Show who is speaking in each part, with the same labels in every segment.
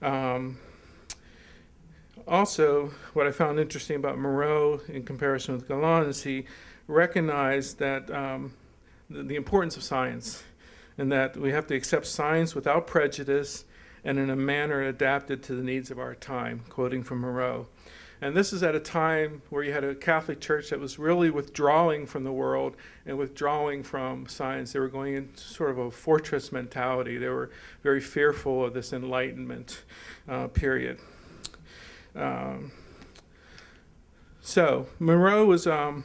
Speaker 1: Um, Also, what I found interesting about Moreau in comparison with Gulen is he recognized that the importance of science, and that we have to accept science without prejudice and in a manner adapted to the needs of our time, quoting from Moreau. And this is at a time where you had a Catholic Church that was really withdrawing from the world and withdrawing from science. They were going into sort of a fortress mentality. They were very fearful of this Enlightenment period. So Moreau was found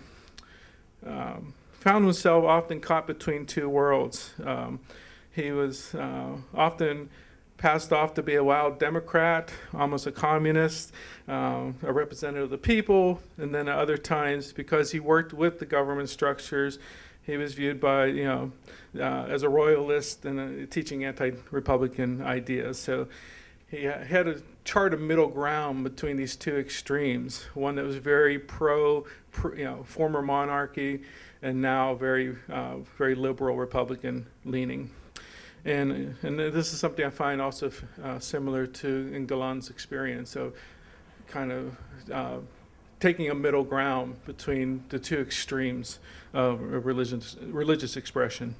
Speaker 1: himself often caught between two worlds. He was often passed off to be a wild Democrat, almost a communist, a representative of the people, and then at other times, because he worked with the government structures, he was viewed by, as a royalist and teaching anti-Republican ideas. So he had to chart a middle ground between these two extremes, one that was very pro former monarchy, and now very liberal Republican leaning. And this is something I find also similar to in Gulen's experience, so kind of taking a middle ground between the two extremes of religious expression.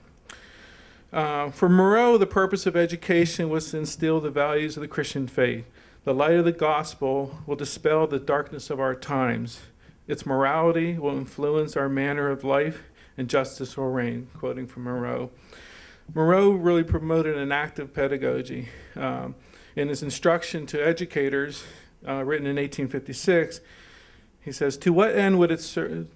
Speaker 1: For Moreau, the purpose of education was to instill the values of the Christian faith. The light of the gospel will dispel the darkness of our times. Its morality will influence our manner of life, and justice will reign, quoting from Moreau. Moreau really promoted an active pedagogy. In his instruction to educators, written in 1856, he says, to what end would it serve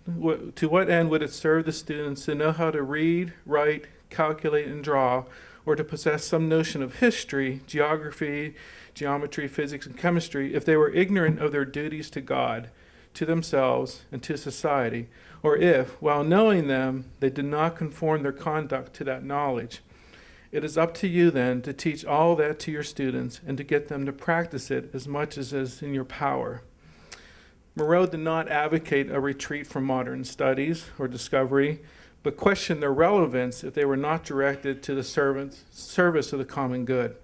Speaker 1: the students to know how to read, write, calculate, and draw, or to possess some notion of history, geography, geometry, physics, and chemistry, if they were ignorant of their duties to God, to themselves, and to society, or if, while knowing them, they did not conform their conduct to that knowledge? It is up to you, then, to teach all that to your students and to get them to practice it as much as is in your power. Moreau did not advocate a retreat from modern studies or discovery, but questioned their relevance if they were not directed to the service of the common good.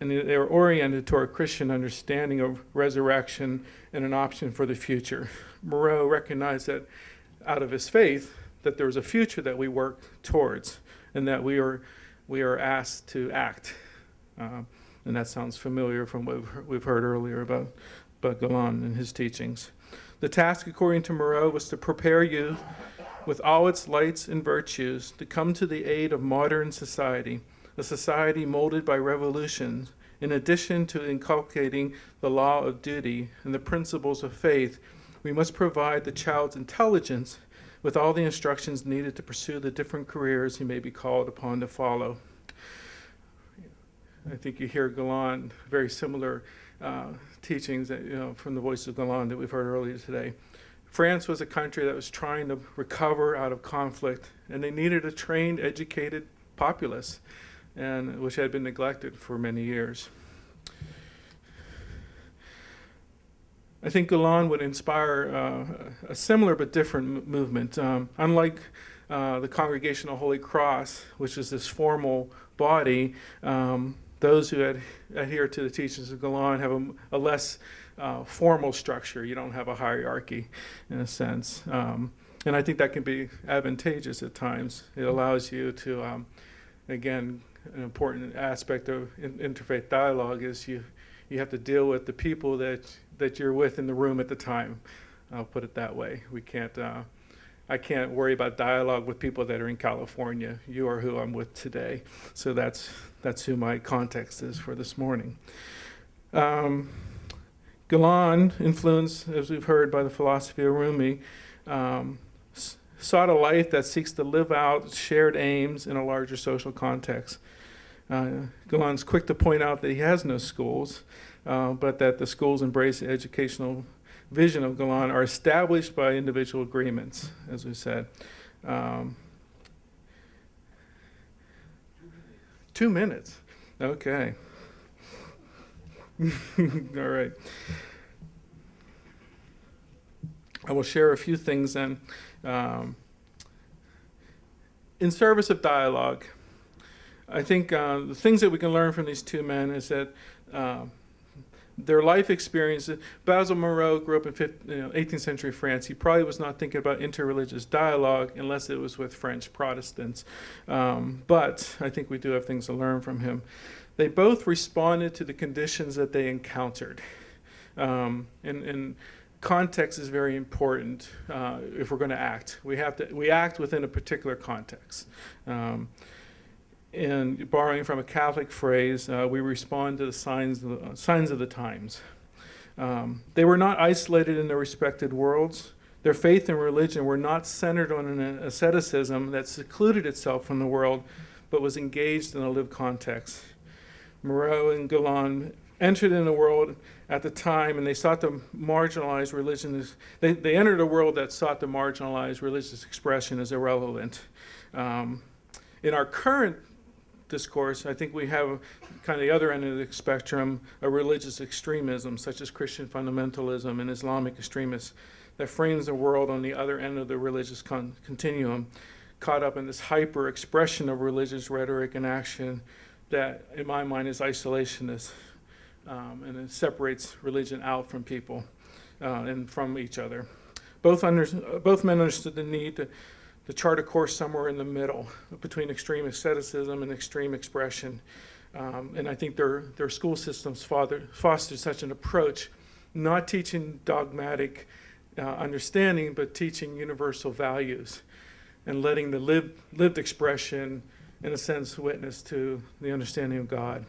Speaker 1: And they were oriented toward a Christian understanding of resurrection and an option for the future. Moreau recognized that out of his faith, that there was a future that we work towards, and that we are asked to act. And that sounds familiar from what we've heard earlier about Gulen and his teachings. The task, according to Moreau, was to prepare youth with all its lights and virtues to come to the aid of modern society, a society molded by revolutions. In addition to inculcating the law of duty and the principles of faith, we must provide the child's intelligence with all the instructions needed to pursue the different careers he may be called upon to follow. I think you hear Gulen, very similar teachings from the voice of Gulen that we've heard earlier today. France was a country that was trying to recover out of conflict, and they needed a trained, educated populace, and which had been neglected for many years. I think Gulen would inspire a similar but different movement. Unlike the Congregational Holy Cross, which is this formal body, those who adhere to the teachings of Gulen have a less formal structure. You don't have a hierarchy, in a sense. And I think that can be advantageous at times. It allows you to, again, an important aspect of interfaith dialogue is you have to deal with the people that you're with in the room at the time. I'll put it that way. I can't worry about dialogue with people that are in California. You are who I'm with today. So that's who my context is for this morning. Gulen, influenced, as we've heard, by the philosophy of Rumi, sought a life that seeks to live out shared aims in a larger social context. Gulen's quick to point out that he has no schools, but that the schools embrace the educational vision of Gulen are established by individual agreements, as we said. 2 minutes. Okay. All right. I will share a few things then. In service of dialogue, I think the things that we can learn from these two men is that their life experiences. Basil Moreau grew up in 18th century France. He probably was not thinking about interreligious dialogue unless it was with French Protestants. But I think we do have things to learn from him. They both responded to the conditions that they encountered. And context is very important if we're going to act. We act within a particular context. And borrowing from a Catholic phrase, we respond to the signs of the times. They were not isolated in their respected worlds. Their faith and religion were not centered on an asceticism that secluded itself from the world, but was engaged in a lived context. Moreau and Gulen entered in the world at the time, and they sought to marginalize religion. They entered a world that sought to marginalize religious expression as irrelevant. In our current discourse, I think we have kind of the other end of the spectrum, a religious extremism, such as Christian fundamentalism and Islamic extremists, that frames the world on the other end of the religious continuum, caught up in this hyper expression of religious rhetoric and action that, in my mind, is isolationist, and it separates religion out from people and from each other. Both men understood the need to chart a course somewhere in the middle between extreme asceticism and extreme expression. And I think their school systems fostered such an approach, not teaching dogmatic understanding, but teaching universal values and letting the lived expression, in a sense, witness to the understanding of God.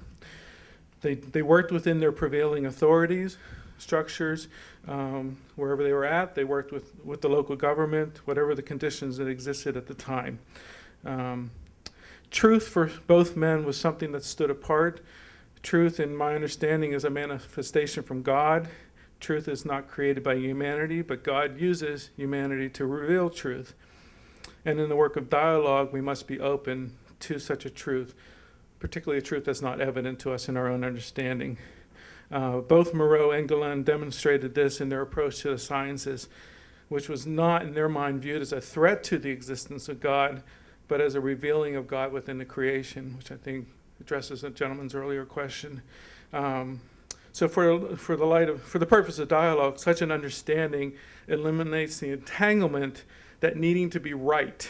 Speaker 1: They worked within their prevailing authorities, structures, wherever they were at. They worked with the local government, whatever the conditions that existed at the time. Truth for both men was something that stood apart. Truth, in my understanding, is a manifestation from God. Truth is not created by humanity, but God uses humanity to reveal truth. And in the work of dialogue, we must be open to such a truth, particularly a truth that's not evident to us in our own understanding. Both Moreau and Gulen demonstrated this in their approach to the sciences, which was not, in their mind, viewed as a threat to the existence of God, but as a revealing of God within the creation, which I think addresses a gentleman's earlier question. So for the purpose of dialogue, such an understanding eliminates the entanglement that needing to be right,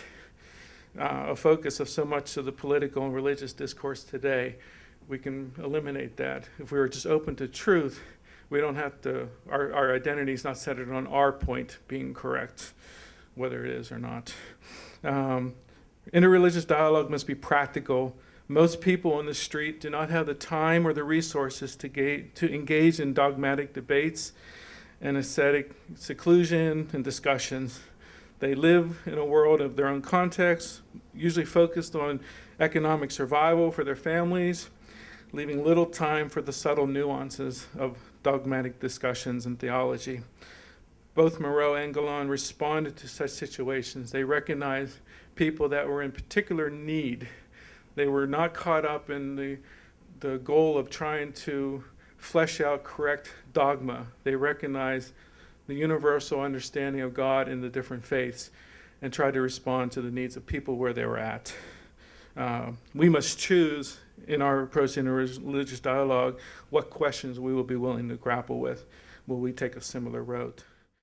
Speaker 1: a focus of so much of the political and religious discourse today. We can eliminate that. If we were just open to truth, we don't have to, our identity is not centered on our point being correct, whether it is or not. Interreligious dialogue must be practical. Most people on the street do not have the time or the resources to engage in dogmatic debates and ascetic seclusion and discussions. They live in a world of their own context, usually focused on economic survival for their families, leaving little time for the subtle nuances of dogmatic discussions and theology. Both Moreau and Gulen responded to such situations. They recognized people that were in particular need. They were not caught up in the goal of trying to flesh out correct dogma. They recognized the universal understanding of God in the different faiths and tried to respond to the needs of people where they were at. We must choose in our approach to religious dialogue what questions we will be willing to grapple with. Will we take a similar road?